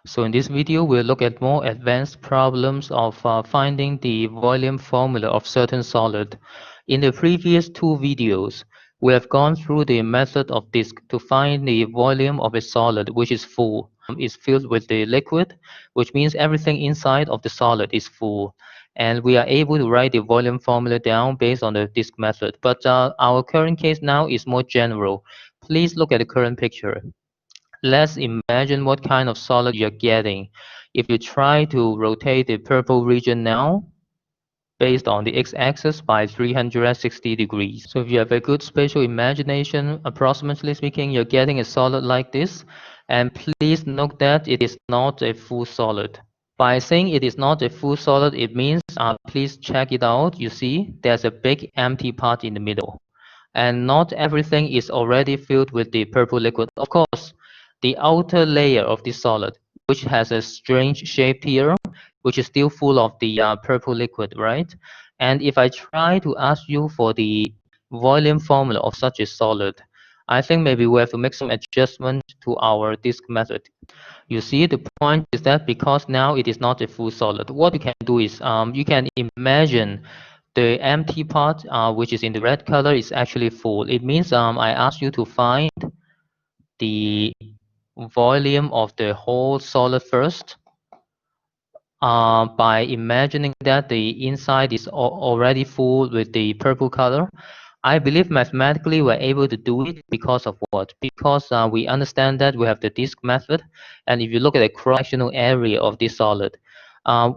So in this video, we'll look at more advanced problems of finding the volume formula of certain solid. In the previous two videos, we have gone through the method of disk to find the volume of a solid which is full, is filled with the liquid, which means everything inside of the solid is full. And we are able to write the volume formula down based on the disk method. But our current case now is more general. Please look at the current picture. Let's imagine what kind of solid you're getting. If you try to rotate the purple region now, based on the x-axis by 360 degrees. So if you have a good spatial imagination, approximately speaking, you're getting a solid like this. And please note that it is not a full solid. By saying it is not a full solid, it means, please check it out. You see, there's a big empty part in the middle. And not everything is already filled with the purple liquid. Of course, the outer layer of the solid, which has a strange shape here, which is still full of the purple liquid, right? And if I try to ask you for the volume formula of such a solid, I think maybe we have to make some adjustment to our disk method. You see, the point is that because now it is not a full solid, what you can do is you can imagine the empty part, which is in the red color, is actually full. It means I ask you to find the volume of the whole solid first by imagining that the inside is already full with the purple color. I believe mathematically we're able to do it because of what? Because we understand that we have the disk method, and if you look at the cross-sectional area of this solid,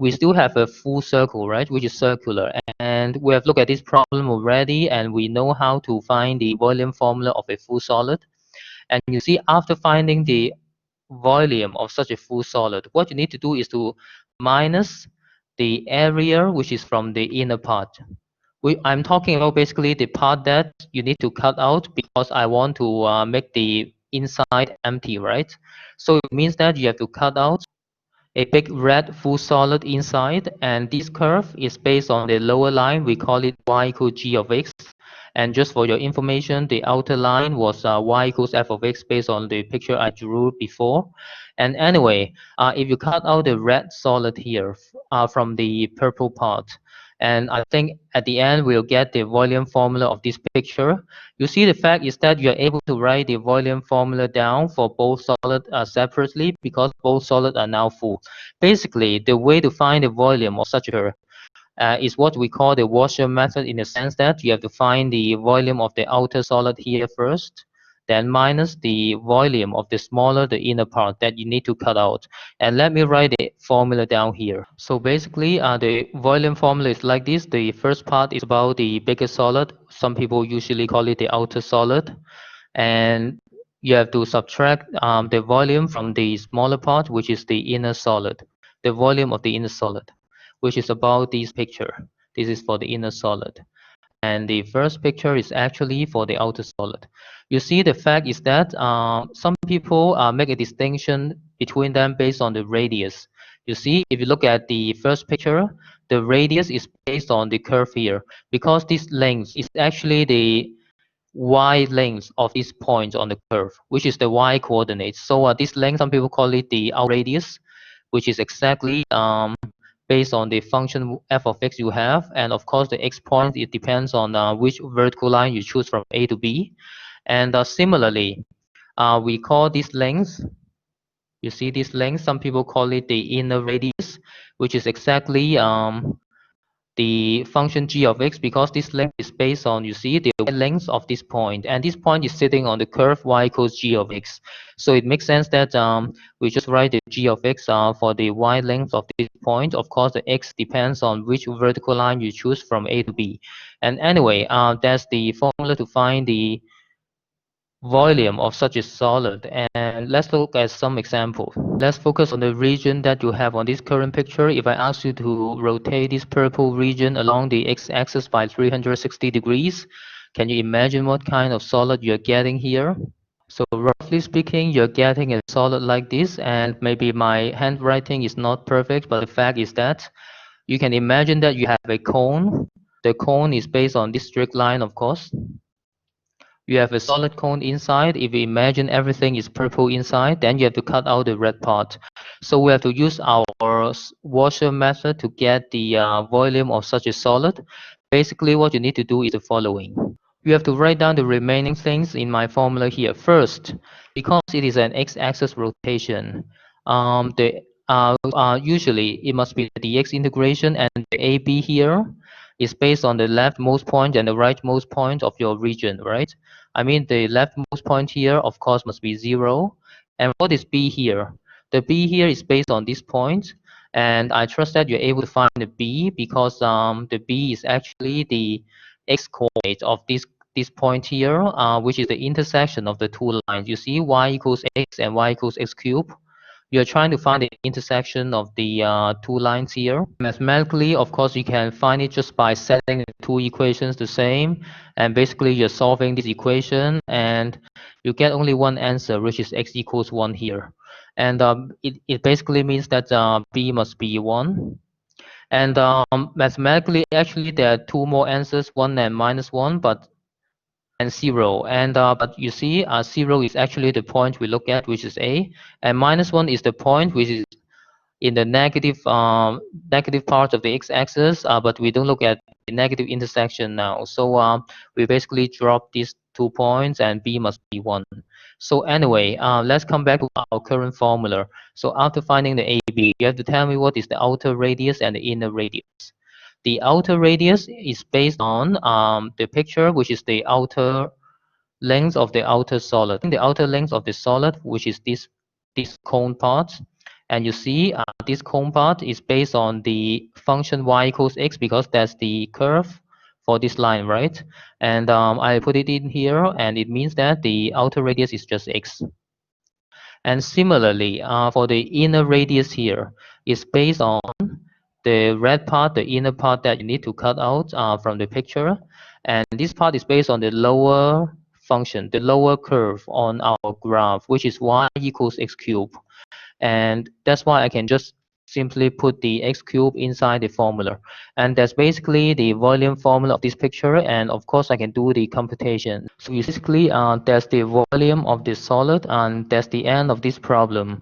we still have a full circle, right, which is circular. And we have looked at this problem already, and we know how to find the volume formula of a full solid. And you see, after finding the volume of such a full solid, what you need to do is to minus the area which is from the inner part. I'm talking about basically the part that you need to cut out because I want to make the inside empty, right? So it means that you have to cut out a big red full solid inside, and this curve is based on the lower line. We call it y equals g of x. And just for your information, the outer line was y equals f of x based on the picture I drew before. And anyway, if you cut out the red solid here from the purple part, and I think at the end we'll get the volume formula of this picture. You see, the fact is that you're able to write the volume formula down for both solid separately because both solid are now full. Basically, the way to find the volume of such a is what we call the washer method, in the sense that you have to find the volume of the outer solid here first, then minus the volume of the smaller, the inner part that you need to cut out. And let me write the formula down here. So basically, the volume formula is like this. The first part is about the bigger solid. Some people usually call it the outer solid. And you have to subtract the volume from the smaller part, which is the inner solid, the volume of the inner solid, which is about this picture. This is for the inner solid. And the first picture is actually for the outer solid. You see, the fact is that some people make a distinction between them based on the radius. You see, if you look at the first picture, the radius is based on the curve here, because this length is actually the y length of this point on the curve, which is the y coordinate. So this length, some people call it the outer radius, which is exactly based on the function f of x you have. And of course, the x point, it depends on which vertical line you choose from A to B. And similarly, we call this length, you see this length, some people call it the inner radius, which is exactly the function g of x, because this length is based on, you see, the length of this point, and this point is sitting on the curve y equals g of x. So it makes sense that we just write the g of x for the y length of this point. Of course, the x depends on which vertical line you choose from A to B. And anyway, that's the formula to find the volume of such a solid. And let's look at some examples. Let's focus on the region that you have on this current picture. If I ask you to rotate this purple region along the x-axis by 360 degrees, can you imagine what kind of solid you're getting here? So roughly speaking, you're getting a solid like this, and maybe my handwriting is not perfect, but the fact is that you can imagine that you have a cone. The cone is based on this straight line, of course. You have a solid cone inside. If you imagine everything is purple inside, then you have to cut out the red part. So we have to use our washer method to get the volume of such a solid. Basically, what you need to do is the following. You have to write down the remaining things in my formula here. First, because it is an x-axis rotation, usually it must be the dx integration, and the AB here is based on the leftmost point and the rightmost point of your region, right? I mean, the leftmost point here, of course, must be 0. And what is B here? The B here is based on this point, and I trust that you're able to find the B because the B is actually the x-coordinate of this point here, which is the intersection of the two lines. You see y equals x and y equals x cubed. You're trying to find the intersection of the two lines here. Mathematically, of course, you can find it just by setting the two equations the same, and basically you're solving this equation, and you get only one answer, which is x equals 1 here. And it basically means that b must be 1. And mathematically, actually, there are two more answers, 1 and -1, and 0. And but you see, 0 is actually the point we look at, which is A, and -1 is the point which is in the negative part of the x-axis, but we don't look at the negative intersection now. So we basically drop these 2 points, and B must be 1. So anyway, let's come back to our current formula. So after finding the AB, you have to tell me what is the outer radius and the inner radius. The outer radius is based on the picture, which is the outer length of the outer solid. The outer length of the solid, which is this cone part, and you see this cone part is based on the function y equals x because that's the curve for this line, right? And I put it in here, and it means that the outer radius is just x. And similarly, for the inner radius here, is based on the red part, the inner part that you need to cut out from the picture. And this part is based on the lower function, the lower curve on our graph, which is y equals x cubed. And that's why I can just simply put the x cubed inside the formula. And that's basically the volume formula of this picture. And of course, I can do the computation. So basically, that's the volume of the solid, and that's the end of this problem.